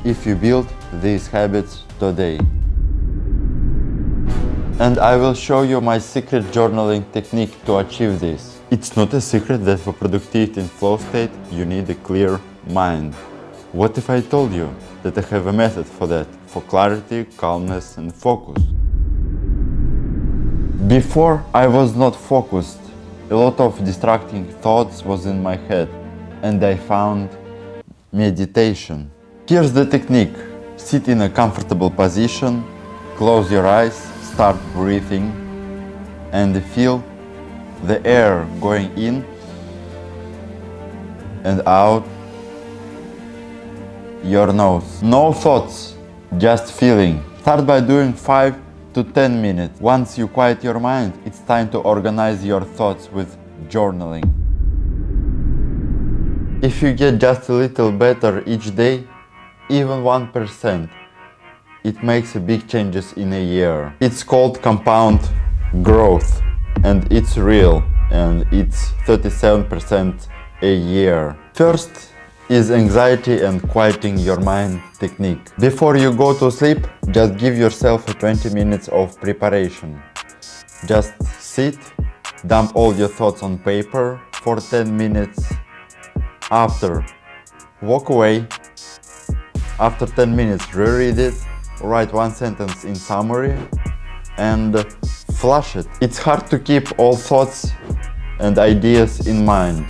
if you build these habits today. And I will show you my secret journaling technique to achieve this. It's not a secret that for productivity and flow state you need a clear mind. What if I told you that I have a method for that, for clarity, calmness and focus? Before I was not focused. A lot of distracting thoughts was in my head and I found meditation. Here's the technique. Sit in a comfortable position, close your eyes, start breathing and feel the air going in and out your nose. No thoughts, just feeling. Start by doing 5 to 10 minutes. Once you quiet your mind, it's time to organize your thoughts with journaling. If you get just a little better each day, even 1%, it makes a big changes in a year. It's called compound growth and it's real and it's 37% a year. First is anxiety and quieting your mind technique. Before you go to sleep, just give yourself 20 minutes of preparation. Just sit, dump all your thoughts on paper for 10 minutes. After, walk away. After 10 minutes, reread it, write one sentence in summary and flush it. It's hard to keep all thoughts and ideas in mind.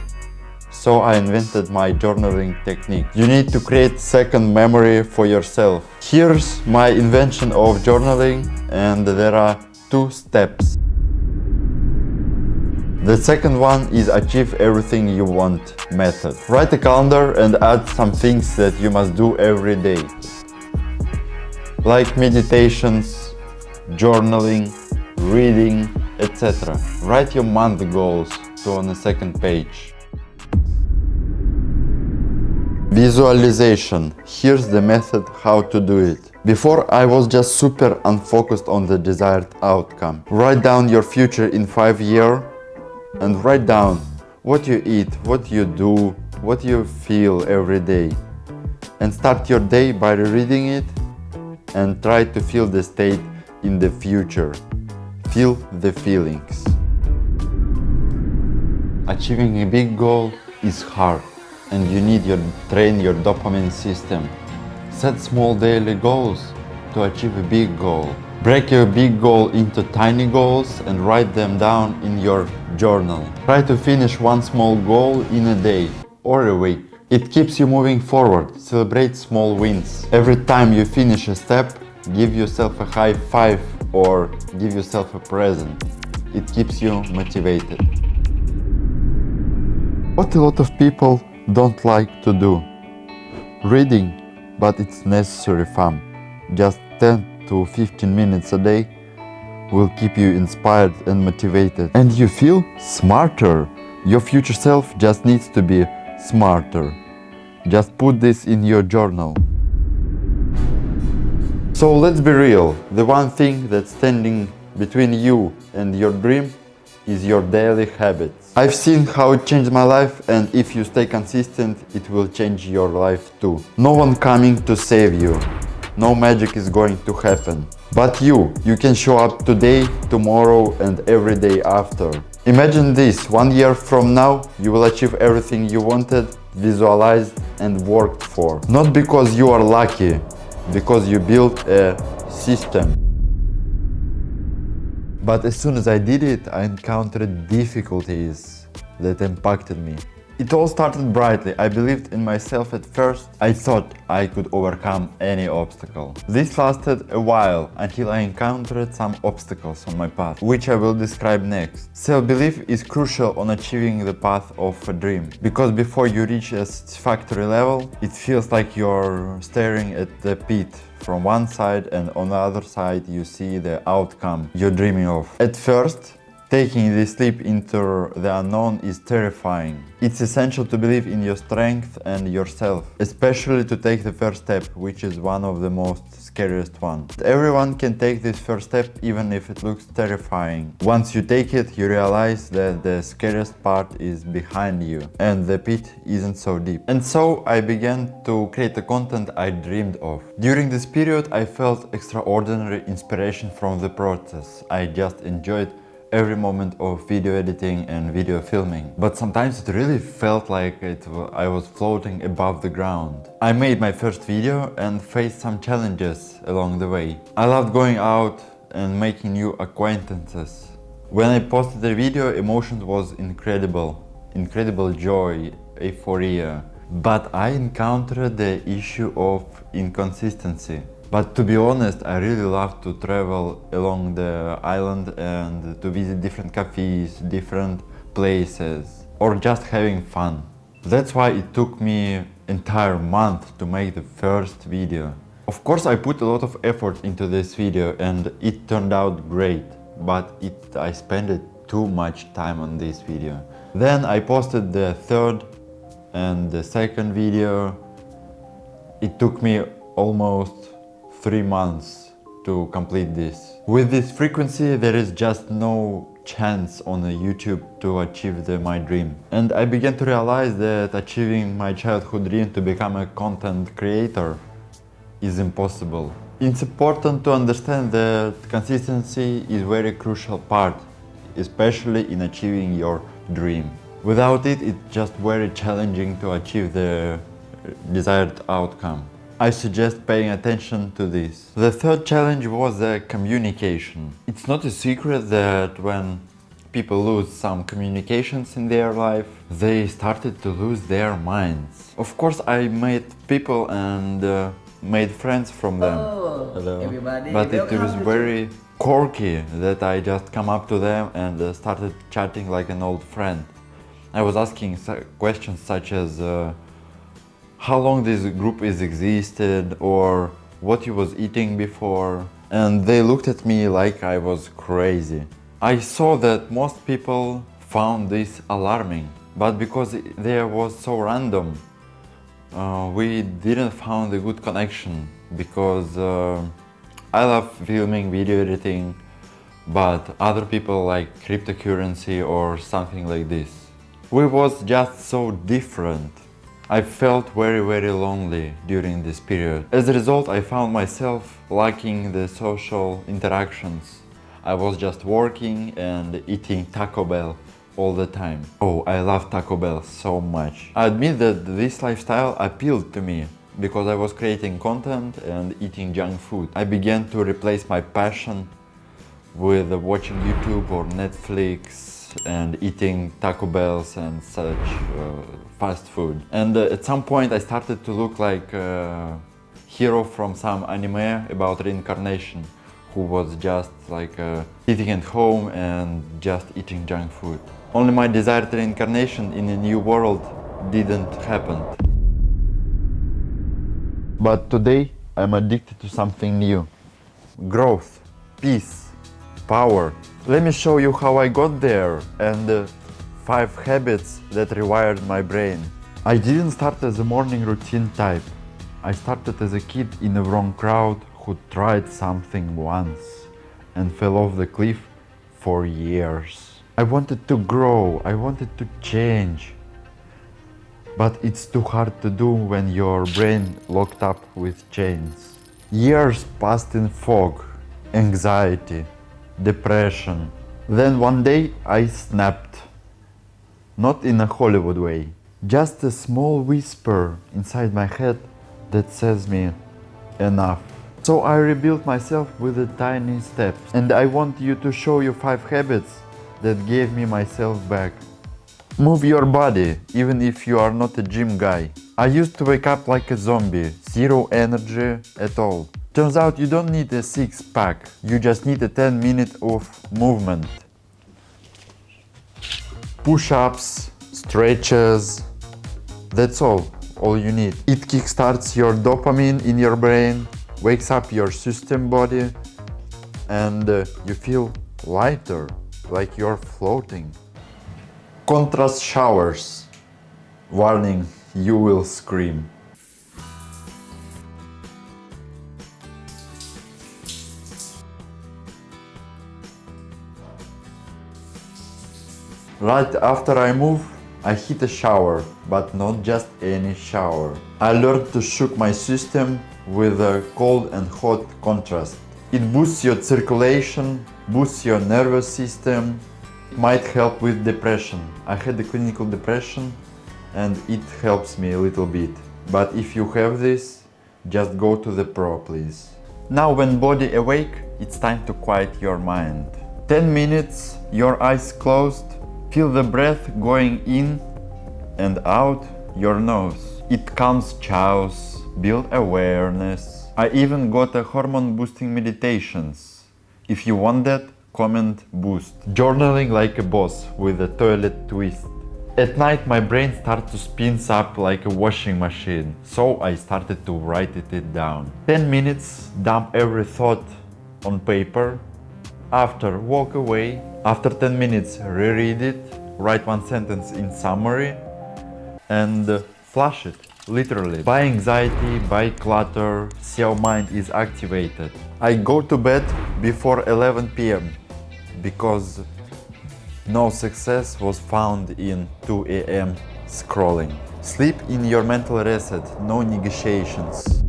So I invented my journaling technique. You need to create second memory for yourself. Here's my invention of journaling and there are 2 steps. The second one is achieve everything you want method. Write a calendar and add some things that you must do every day. Like meditations, journaling, reading, etc. Write your month goals on the second page. Visualization. Here's the method how to do it. Before I was just super unfocused on the desired outcome. Write down your future in 5 years and write down what you eat, what you do, what you feel every day. And start your day by reading it and try to feel the state in the future. Feel the feelings. Achieving a big goal is hard and you need to train your dopamine system. Set small daily goals to achieve a big goal. Break your big goal into tiny goals and write them down in your journal. Try to finish one small goal in a day or a week. It keeps you moving forward. Celebrate small wins. Every time you finish a step, give yourself a high five or give yourself a present. It keeps you motivated. What a lot of people don't like to do. Reading, but it's necessary fun. Just 10 to 15 minutes a day will keep you inspired and motivated. And you feel smarter. Your future self just needs to be smarter. Just put this in your journal. So let's be real. The one thing that's standing between you and your dream is your daily habits. I've seen how it changed my life, and if you stay consistent, it will change your life too. No one coming to save you. No magic is going to happen. But you can show up today, tomorrow and every day after. Imagine this, 1 year from now, you will achieve everything you wanted, visualized and worked for. Not because you are lucky, because you built a system. But as soon as I did it, I encountered difficulties that impacted me. It all started brightly. I believed in myself at first. I thought I could overcome any obstacle. This lasted a while until I encountered some obstacles on my path, which I will describe next. Self-belief is crucial on achieving the path of a dream, because before you reach a satisfactory level, it feels like you're staring at the pit from one side and on the other side you see the outcome you're dreaming of. At first, Taking this leap into the unknown is terrifying. It's essential to believe in your strength and yourself, especially to take the first step, which is one of the most scariest ones. Everyone can take this first step even if it looks terrifying. Once you take it, you realize that the scariest part is behind you and the pit isn't so deep. And so I began to create the content I dreamed of. During this period, I felt extraordinary inspiration from the process. I just enjoyed every moment of video editing and video filming. But sometimes it really felt like I was floating above the ground. I made my first video and faced some challenges along the way. I loved going out and making new acquaintances. When I posted the video, emotions was incredible joy, euphoria. But I encountered the issue of inconsistency. But to be honest, I really love to travel along the island and to visit different cafes, different places, or just having fun. That's why it took me entire month to make the first video. Of course, I put a lot of effort into this video and it turned out great, but I spent too much time on this video. Then I posted the third and the second video. It took me almost 3 months to complete this. With this frequency, there is just no chance on YouTube to achieve my dream. And I began to realize that achieving my childhood dream to become a content creator is impossible. It's important to understand that consistency is a very crucial part, especially in achieving your dream. Without it, it's just very challenging to achieve the desired outcome. I suggest paying attention to this. The third challenge was the communication. It's not a secret that when people lose some communications in their life, they started to lose their minds. Of course, I met people and made friends from them. Hello, everybody. But it was very quirky that I just come up to them and started chatting like an old friend. I was asking questions such as how long this group is existed or what he was eating before, and they looked at me like I was crazy. I saw that most people found this alarming, but because there was so random, we didn't find a good connection because I love filming, video editing, but other people like cryptocurrency or something like this. We was just so different. I felt very lonely during this period. As a result, I found myself lacking the social interactions. I was just working and eating Taco Bell all the time. Oh, I love Taco Bell so much. I admit that this lifestyle appealed to me because I was creating content and eating junk food. I began to replace my passion with watching YouTube or Netflix and eating Taco Bells and such fast food. And at some point I started to look like a hero from some anime about reincarnation who was just like sitting at home and just eating junk food. Only my desired reincarnation in a new world didn't happen. But today I'm addicted to something new. Growth, peace, power. Let me show you how I got there and 5 habits that rewired my brain. I didn't start as a morning routine type. I started as a kid in a wrong crowd who tried something once and fell off the cliff for years. I wanted to grow, I wanted to change. But it's too hard to do when your brain locked up with chains. Years passed in fog, anxiety, depression. Then one day I snapped. Not in a Hollywood way. Just a small whisper inside my head that says me, enough. So I rebuilt myself with the tiny steps. And I want you to show you 5 habits that gave me myself back. Move your body, even if you are not a gym guy. I used to wake up like a zombie, zero energy at all. Turns out you don't need a 6-pack, you just need a 10 minutes of movement. Push-ups, stretches, that's all you need. It kickstarts your dopamine in your brain, wakes up your system body, and you feel lighter. like you're floating. Contrast showers. Warning, you will scream. Right after I move, I hit a shower, but not just any shower. I learned to shook my system with a cold and hot contrast. It boosts your circulation, boosts your nervous system, might help with depression. I had a clinical depression and it helps me a little bit. But if you have this, just go to the pro, please. Now when body awake, it's time to quiet your mind. 10 minutes, your eyes closed, feel the breath going in and out your nose. It calms chaos, build awareness. I even got a hormone boosting meditations. If you want that, comment boost. Journaling like a boss with a toilet twist. At night my brain starts to spin up like a washing machine, so I started to write it down. 10 minutes, dump every thought on paper. After, walk away. After 10 minutes, reread it, write one sentence in summary, and flush it, literally. By anxiety, by clutter, see how mind is activated. I go to bed before 11 p.m. because no success was found in 2 a.m. scrolling. Sleep in your mental reset, no negotiations.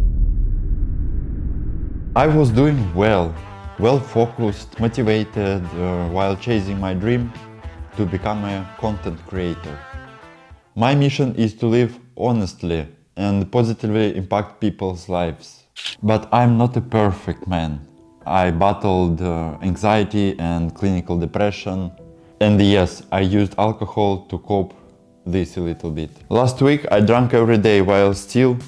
I was doing well focused, motivated while chasing my dream to become a content creator. My mission is to live honestly and positively impact people's lives. But I'm not a perfect man. I battled anxiety and clinical depression. And yes, I used alcohol to cope this a little bit. Last week I drank every day while still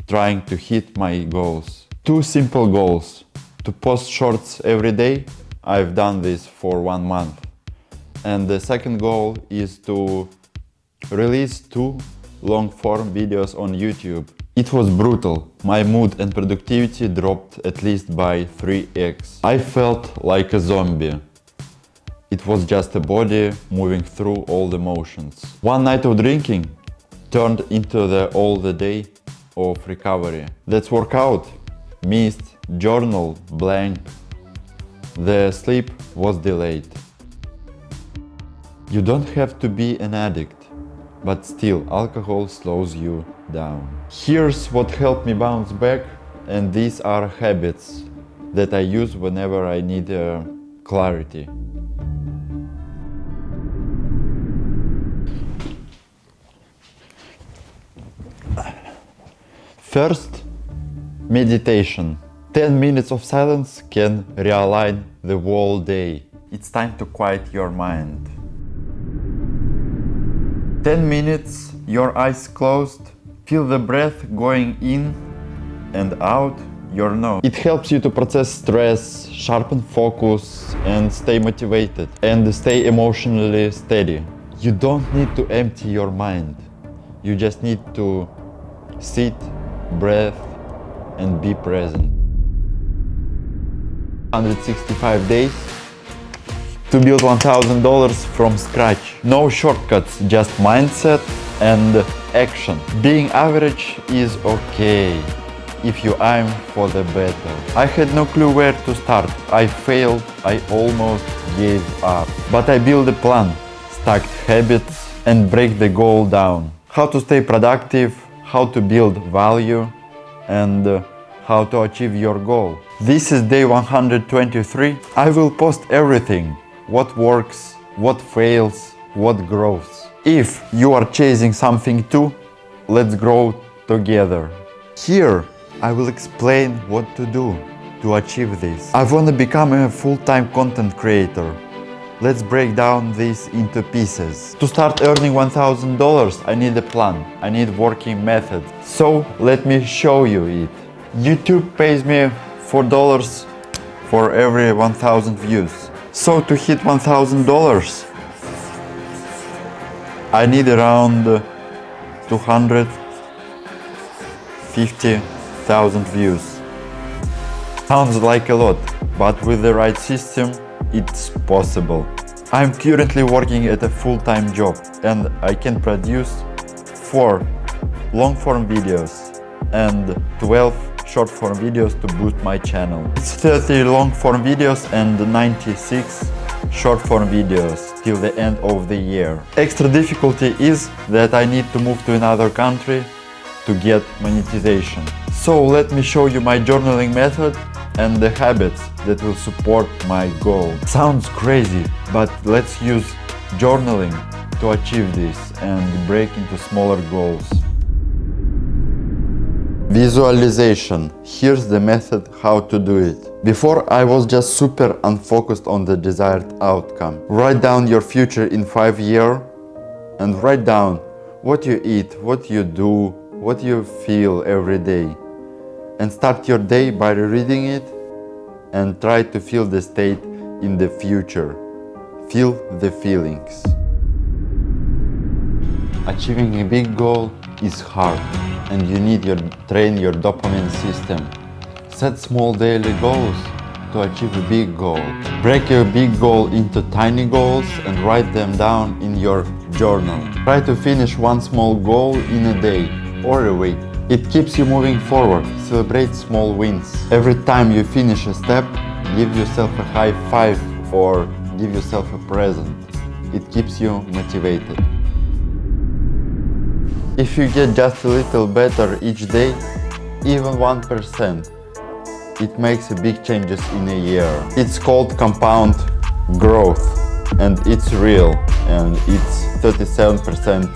trying to hit my goals. 2 simple goals. To post shorts every day. I've done this for 1 month. And the second goal is to release 2 long-form videos on YouTube. It was brutal. My mood and productivity dropped at least by 3x. I felt like a zombie. It was just a body moving through all the motions. One night of drinking turned into all the day of recovery. Let's work out. Missed, journal, blank. The sleep was delayed. You don't have to be an addict, but still alcohol slows you down. Here's what helped me bounce back, and these are habits that I use whenever I need clarity. First, meditation. 10 minutes of silence can realign the whole day. It's time to quiet your mind. 10 minutes, your eyes closed, feel the breath going in and out your nose. It helps you to process stress, sharpen focus, and stay motivated, and stay emotionally steady. You don't need to empty your mind. You just need to sit, breathe, and be present. 165 days to build $1,000 from scratch. No shortcuts, just mindset and action. Being average is okay if you aim for the better. I had no clue where to start. I failed, I almost gave up. But I built a plan, stacked habits, and break the goal down. How to stay productive, how to build value, and how to achieve your goal. This is day 123. I will post everything. What works, what fails, what grows. If you are chasing something too, let's grow together. Here, I will explain what to do to achieve this. I want to become a full-time content creator. Let's break down this into pieces. To start earning $1,000, I need a plan. I need working method. So let me show you it. YouTube pays me $4 for every 1,000 views. So to hit $1,000, I need around 250,000 views. Sounds like a lot, but with the right system, it's possible. I'm currently working at a full-time job and I can produce 4 long-form videos and 12 short-form videos to boost my channel. It's 30 long-form videos and 96 short-form videos till the end of the year. Extra difficulty is that I need to move to another country to get monetization. So let me show you my journaling method and the habits that will support my goal. Sounds crazy, but let's use journaling to achieve this and break into smaller goals. Visualization. Here's the method how to do it. Before I was just super unfocused on the desired outcome. Write down your future in 5 years and write down what you eat, what you do, what you feel every day. And start your day by reading it and try to feel the state in the future. Feel the feelings. Achieving a big goal is hard and you need to train your dopamine system. Set small daily goals to achieve a big goal. Break your big goal into tiny goals and write them down in your journal. Try to finish one small goal in a day or a week. It keeps you moving forward. Celebrate small wins. Every time you finish a step, give yourself a high five or give yourself a present. It keeps you motivated. If you get just a little better each day, even 1%, it makes a big changes in a year. It's called compound growth and it's real and it's 37%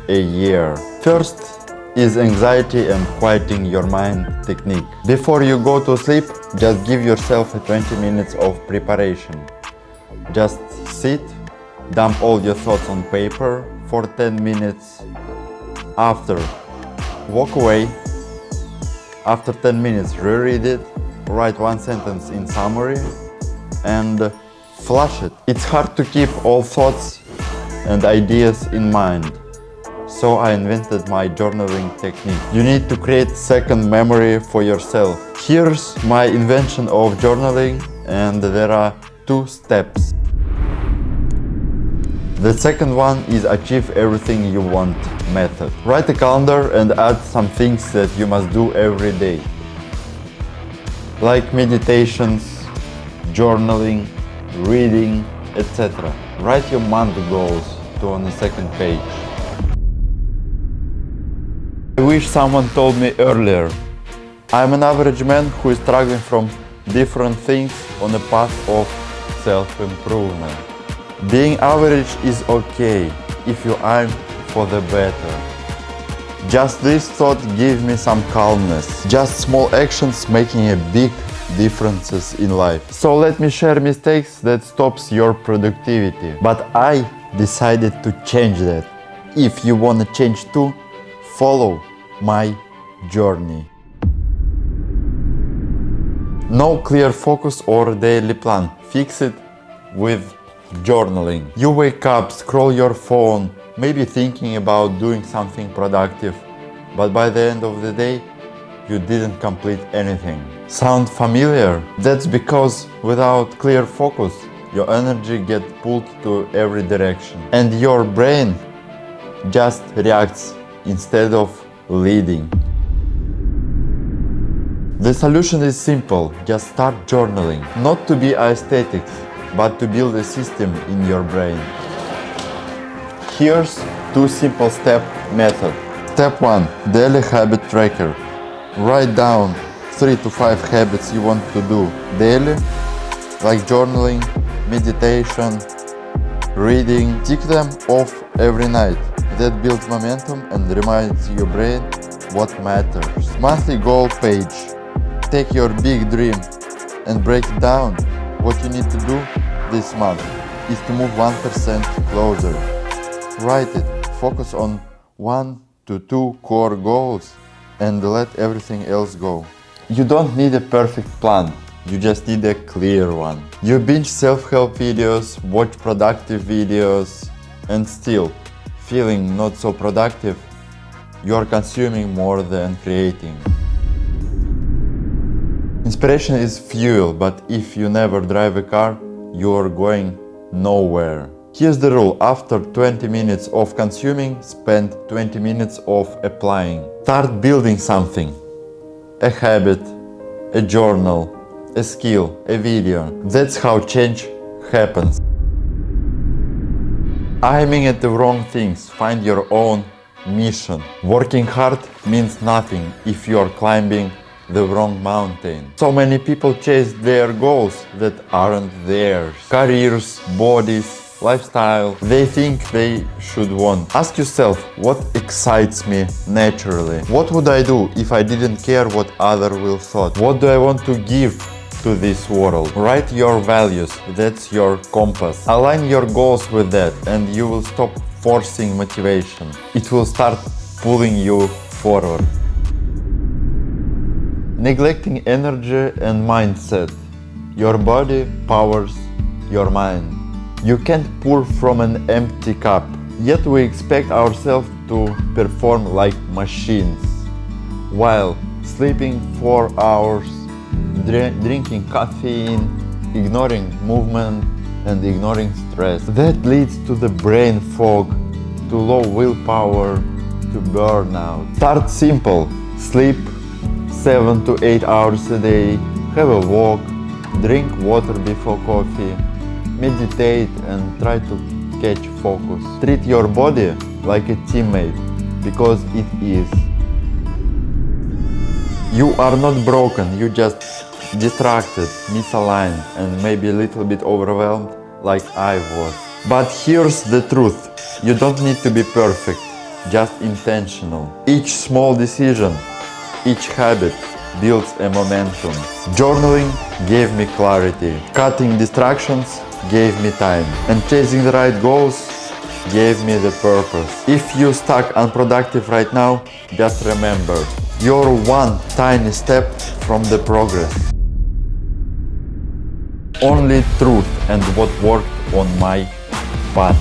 a year. First is anxiety and quieting your mind technique. Before you go to sleep, just give yourself 20 minutes of preparation. Just sit, dump all your thoughts on paper for 10 minutes. After, walk away. After 10 minutes, reread it, write one sentence in summary and flush it. It's hard to keep all thoughts and ideas in mind. So I invented my journaling technique. You need to create second memory for yourself. Here's my invention of journaling and there are 2 steps. The second one is achieve everything you want method. Write a calendar and add some things that you must do every day. Like meditations, journaling, reading, etc. Write your month goals on the second page. I wish someone told me earlier. I'm an average man who is struggling from different things on a path of self-improvement. Being average is okay if you aim for the better. Just this thought gave me some calmness. Just small actions making a big differences in life. So let me share mistakes that stops your productivity. But I decided to change that. If you want to change too, follow my journey. No clear focus or daily plan. Fix it with journaling. You wake up, scroll your phone, maybe thinking about doing something productive, but by the end of the day, you didn't complete anything. Sound familiar? That's because without clear focus, your energy gets pulled to every direction and your brain just reacts instead of leading. The solution is simple. Just start journaling. Not to be aesthetic, but to build a system in your brain. Here's 2 simple step method. Step 1. Daily habit tracker. Write down 3 to 5 habits you want to do daily, like journaling, meditation, reading. Tick them off every night. That builds momentum and reminds your brain what matters. Monthly goal page. Take your big dream and break it down. What you need to do this month is to move 1% closer. Write it. Focus on 1 to 2 core goals and let everything else go. You don't need a perfect plan. You just need a clear one. You binge self-help videos, watch productive videos, and still feeling not so productive, you are consuming more than creating. Inspiration is fuel, but if you never drive a car, you are going nowhere. Here's the rule: after 20 minutes of consuming, spend 20 minutes of applying. Start building something. A habit, a journal, a skill, a video. That's how change happens. Aiming at the wrong things. Find your own mission. Working hard means nothing if you're climbing the wrong mountain. So many people chase their goals that aren't theirs. Careers, bodies, lifestyle they think they should want. Ask yourself, what excites me naturally? What would I do if I didn't care what others will thought? What do I want to give to this world? Write your values, that's your compass. Align your goals with that and you will stop forcing motivation. It will start pulling you forward. Neglecting energy and mindset. Your body powers your mind. You can't pour from an empty cup. Yet we expect ourselves to perform like machines. While sleeping 4 hours, drinking caffeine, ignoring movement and ignoring stress. That leads to the brain fog, to low willpower, to burnout. Start simple. Sleep 7 to 8 hours a day, have a walk, drink water before coffee, meditate and try to catch focus. Treat your body like a teammate, because it is. You are not broken, you just distracted, misaligned and maybe a little bit overwhelmed like I was. But here's the truth, you don't need to be perfect, just intentional. Each small decision, each habit builds a momentum. Journaling gave me clarity, cutting distractions gave me time, and chasing the right goals gave me the purpose. If you're stuck unproductive right now, just remember, you're one tiny step from the progress. Only truth and what worked on my path.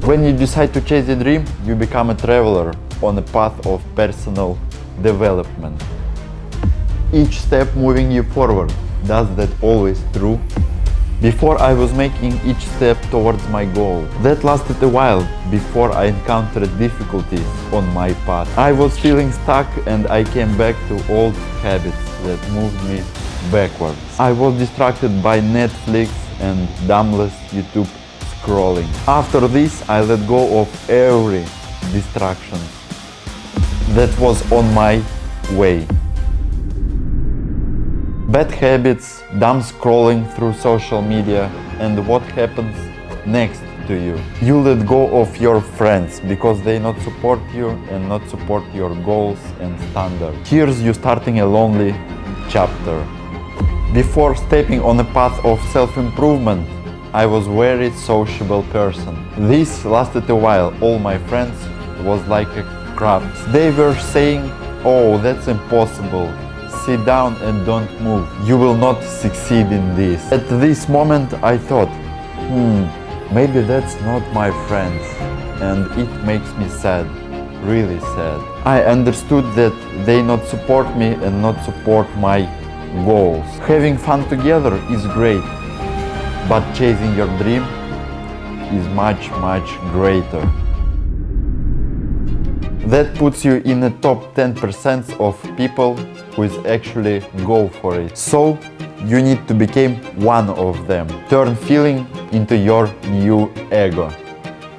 When you decide to chase a dream, you become a traveler on a path of personal development. Each step moving you forward. Does that always true? Before I was making each step towards my goal. That lasted a while before I encountered difficulties on my path. I was feeling stuck and I came back to old habits that moved me backwards. I was distracted by Netflix and dumbless YouTube scrolling. After this, I let go of every distraction that was on my way. Bad habits, dumb scrolling through social media, and what happens next to you. You let go of your friends because they not support you and not support your goals and standards. Here's you starting a lonely chapter. Before stepping on a path of self-improvement, I was very sociable person. This lasted a while. All my friends was like a crowd. They were saying, "Oh, that's impossible. Sit down and don't move. You will not succeed in this." At this moment I thought, maybe that's not my friends, and it makes me sad, really sad. I understood that they not support me and not support my goals. Having fun together is great, but chasing your dream is much, much greater. That puts you in the top 10% of people who is actually go for it. So you need to become one of them. Turn feeling into your new ego.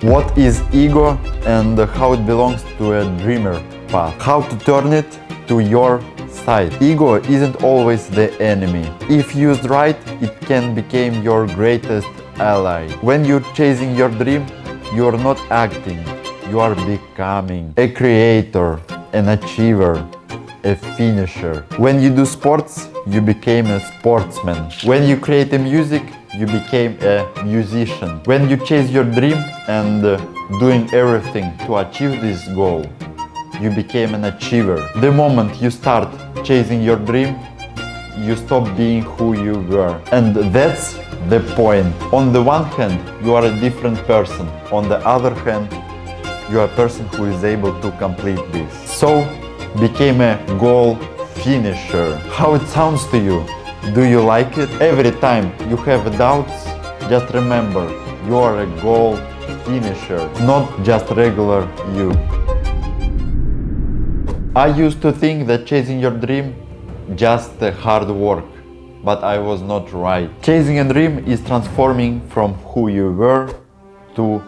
What is ego and how it belongs to a dreamer path? How to turn it to your side. Ego isn't always the enemy. If used right, it can become your greatest ally. When you're chasing your dream, you're not acting. You are becoming a creator, an achiever, a finisher. When you do sports, you became a sportsman. When you create a music, you became a musician. When you chase your dream and doing everything to achieve this goal, you became an achiever. The moment you start chasing your dream, you stop being who you were. And that's the point. On the one hand, you are a different person. On the other hand, you are a person who is able to complete this. So, became a goal finisher. How it sounds to you? Do you like it? Every time you have doubts, Just remember, you are a goal finisher, not just regular you. I used to think that chasing your dream just hard work, but I was not right. Chasing a dream is transforming from who you were to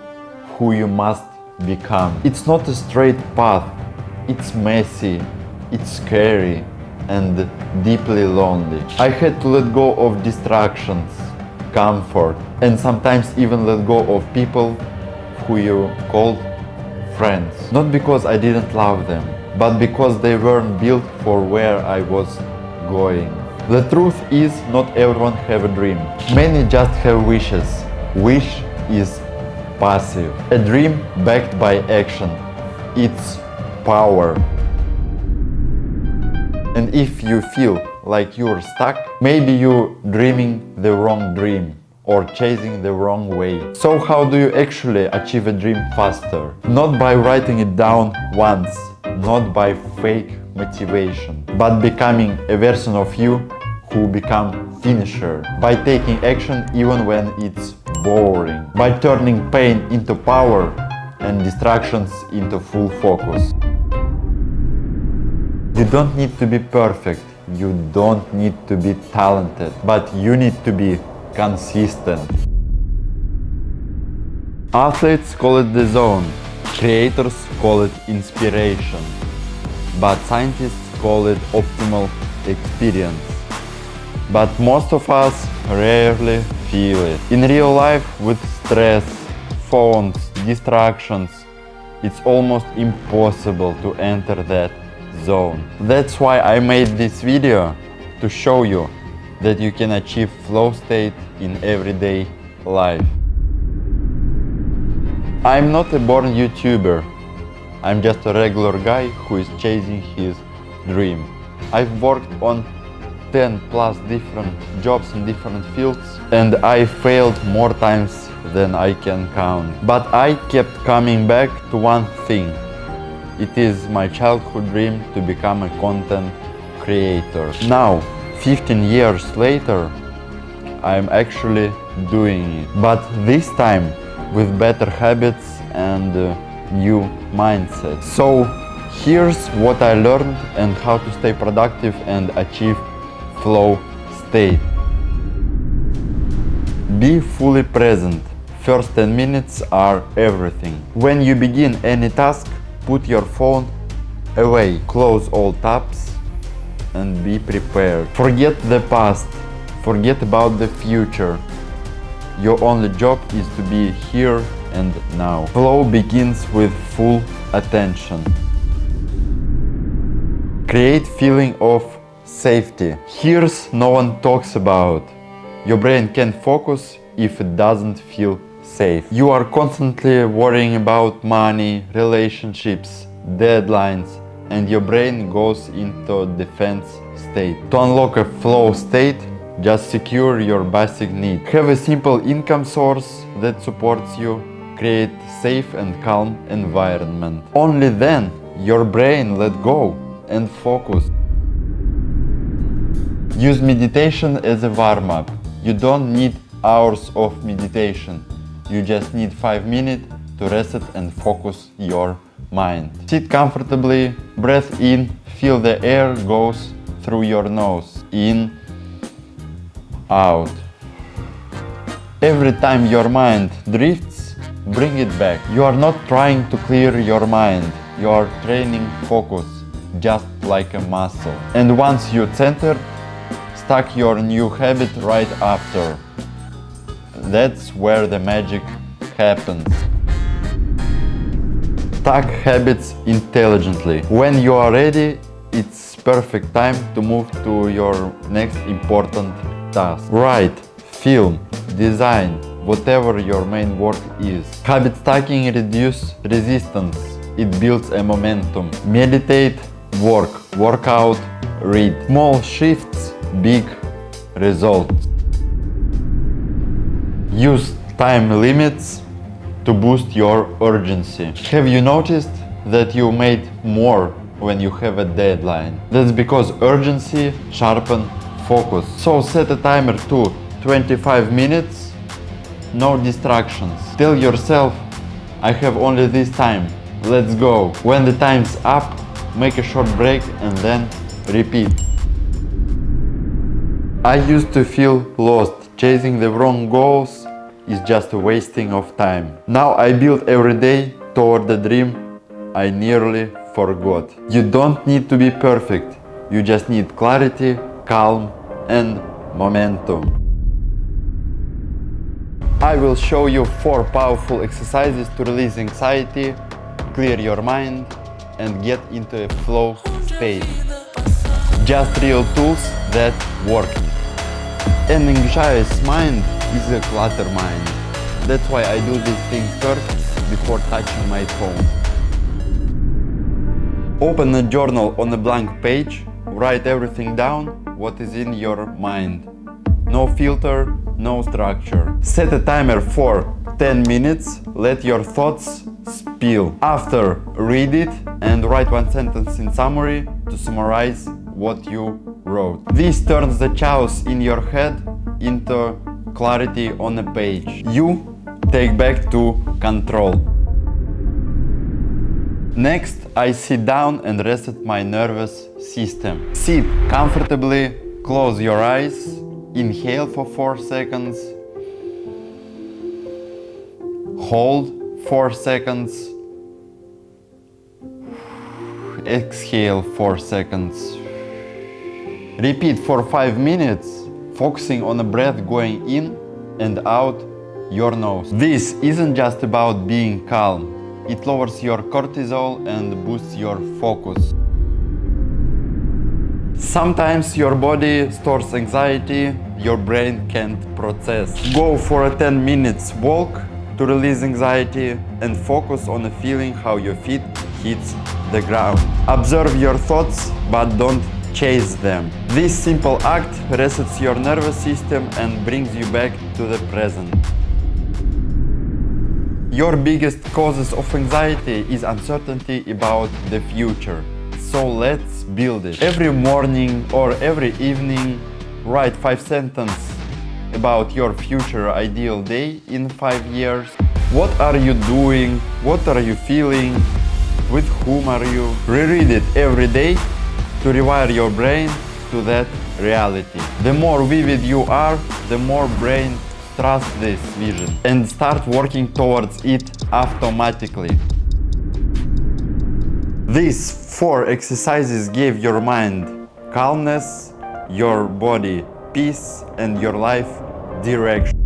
who you must become. It's not a straight path. It's messy, it's scary, and deeply lonely. I had to let go of distractions, comfort, and sometimes even let go of people who you called friends. Not because I didn't love them, but because they weren't built for where I was going. The truth is, not everyone have a dream. Many just have wishes. Wish is passive. A dream backed by action. It's power. And if you feel like you're stuck, maybe you're dreaming the wrong dream or chasing the wrong way. So how do you actually achieve a dream faster? Not by writing it down once, not by fake motivation, but becoming a version of you who become finisher. By taking action even when it's boring. By turning pain into power and distractions into full focus. You don't need to be perfect, you don't need to be talented, but you need to be consistent. Athletes call it the zone, creators call it inspiration, but scientists call it optimal experience. But most of us rarely feel it. In real life, with stress, phones, distractions, it's almost impossible to enter that zone. That's why I made this video, to show you that you can achieve flow state in everyday life. I'm not a born YouTuber. I'm just a regular guy who is chasing his dream. I've worked on 10 plus different jobs in different fields, and I failed more times than I can count. But I kept coming back to one thing. It is my childhood dream to become a content creator. Now, 15 years later, I'm actually doing it. But this time with better habits and new mindset. So here's what I learned and how to stay productive and achieve flow state. Be fully present. First 10 minutes are everything. When you begin any task, put your phone away. Close all tabs and be prepared. Forget the past. Forget about the future. Your only job is to be here and now. Flow begins with full attention. Create feeling of safety. Here's no one talks about. Your brain can't focus if it doesn't feel safe. You are constantly worrying about money, relationships, deadlines, and your brain goes into defense state. To unlock a flow state, just secure your basic need. Have a simple income source that supports you. Create safe and calm environment. Only then your brain let go and focus. Use meditation as a warm-up. You don't need hours of meditation. You just need 5 minutes to reset and focus your mind. Sit comfortably, breathe in, feel the air goes through your nose. In, out. Every time your mind drifts, bring it back. You are not trying to clear your mind. You are training focus, just like a muscle. And once you're centered, start your new habit right after. That's where the magic happens. Stack habits intelligently. When you are ready, it's perfect time to move to your next important task. Write, film, design, whatever your main work is. Habit stacking reduces resistance. It builds a momentum. Meditate, work out, read. Small shifts, big results. Use time limits to boost your urgency. Have you noticed that you made more when you have a deadline? That's because urgency sharpens focus. So set a timer to 25 minutes no distractions. Tell yourself, I have only this time, let's go. When the time's up, make a short break and then repeat. I used to feel lost. Chasing the wrong goals is just a wasting of time. Now I build every day toward the dream I nearly forgot. You don't need to be perfect. You just need clarity, calm, and momentum. I will show you 4 powerful exercises to release anxiety, clear your mind, and get into a flow state. Just real tools that work. An anxious mind is a cluttered mind. That's why I do these things first before touching my phone. Open a journal on a blank page, write everything down what is in your mind. No filter, no structure. Set a timer for 10 minutes, let your thoughts spill. After, read it and write 1 sentence in summary to summarize what you wrote. This turns the chaos in your head into clarity on a page. You take back to control. Next, I sit down and reset my nervous system. Sit comfortably, close your eyes, inhale for 4 seconds, hold 4 seconds, exhale 4 seconds. Repeat for 5 minutes, focusing on the breath going in and out your nose. This isn't just about being calm. It lowers your cortisol and boosts your focus. Sometimes your body stores anxiety your brain can't process. Go for a 10 minutes walk to release anxiety and focus on the feeling how your feet hits the ground. Observe your thoughts, but don't chase them. This simple act resets your nervous system and brings you back to the present. Your biggest causes of anxiety is uncertainty about the future. So let's build it. Every morning or every evening, write 5 sentences about your future ideal day in 5 years. What are you doing? What are you feeling? With whom are you? Reread it every day to rewire your brain to that reality. The more vivid you are, the more brain trusts this vision and start working towards it automatically. These 4 exercises give your mind calmness, your body peace, and your life direction.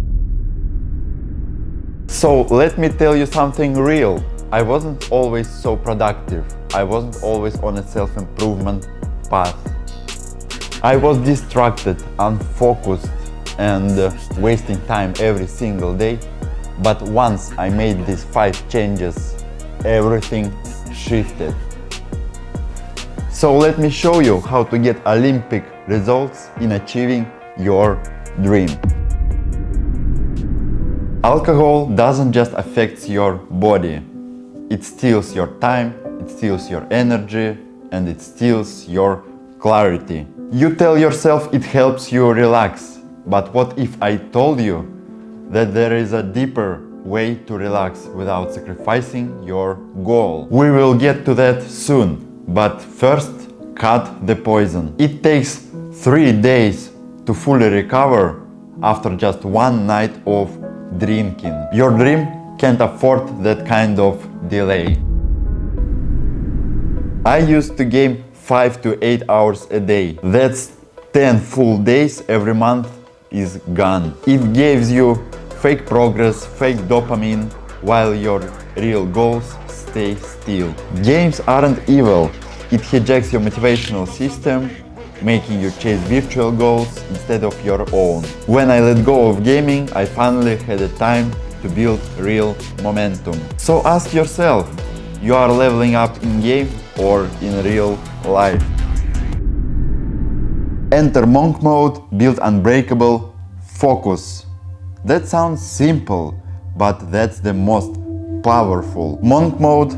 So let me tell you something real. I wasn't always so productive. I wasn't always on a self-improvement path. I was distracted, unfocused, and wasting time every single day. But once I made these 5 changes, everything shifted. So let me show you how to get Olympic results in achieving your dream. Alcohol doesn't just affect your body. It steals your time, it steals your energy, and it steals your clarity. You tell yourself it helps you relax, but what if I told you that there is a deeper way to relax without sacrificing your goal? We will get to that soon, but first, cut the poison. It takes 3 days to fully recover after just 1 night of drinking. Your dream can't afford that kind of delay. I used to game 5 to 8 hours a day. That's 10 full days every month is gone. It gives you fake progress, fake dopamine, while your real goals stay still. Games aren't evil. It hijacks your motivational system, making you chase virtual goals instead of your own. When I let go of gaming, I finally had the time to build real momentum. So ask yourself, you are leveling up in game or in real life? Enter monk mode, build unbreakable focus. That sounds simple, but that's the most powerful. Monk mode,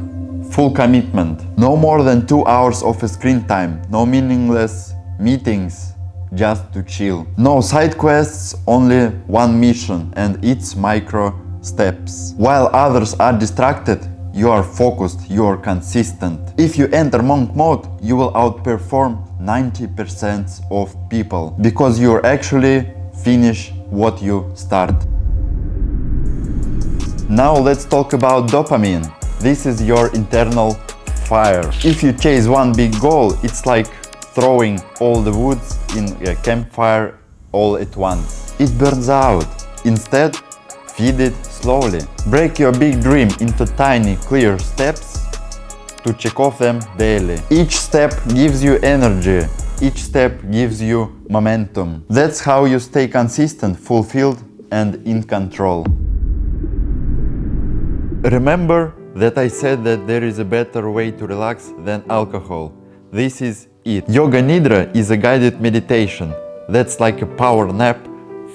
full commitment. No more than 2 hours of screen time, no meaningless meetings, just to chill. No side quests, only one mission, and it's micro steps. While others are distracted, you are focused, you are consistent. If you enter monk mode, you will outperform 90% of people because you actually finish what you start. Now let's talk about dopamine. This is your internal fire. If you chase one big goal, it's like throwing all the woods in a campfire all at once. It burns out. Instead, feed it slowly. Break your big dream into tiny, clear steps to check off them daily. Each step gives you energy. Each step gives you momentum. That's how you stay consistent, fulfilled, and in control. Remember that I said that there is a better way to relax than alcohol. This is it. Yoga Nidra is a guided meditation that's like a power nap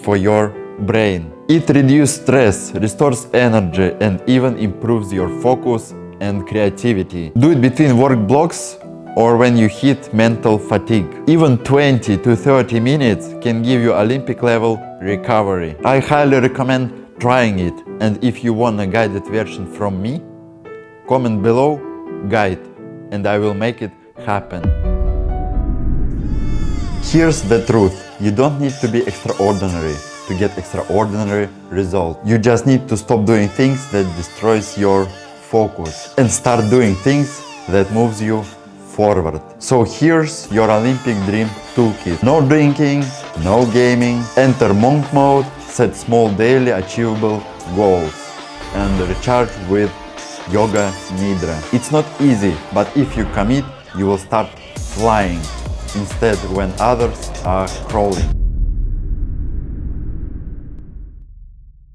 for your brain. It reduces stress, restores energy, and even improves your focus and creativity. Do it between work blocks or when you hit mental fatigue. Even 20 to 30 minutes can give you Olympic level recovery. I highly recommend trying it, and if you want a guided version from me, comment below guide and I will make it happen. Here's the truth. You don't need to be extraordinary to get extraordinary results. You just need to stop doing things that destroys your focus and start doing things that moves you forward. So here's your Olympic dream toolkit. No drinking, no gaming, enter monk mode, set small daily achievable goals, and recharge with Yoga Nidra. It's not easy, but if you commit, you will start flying instead when others are crawling.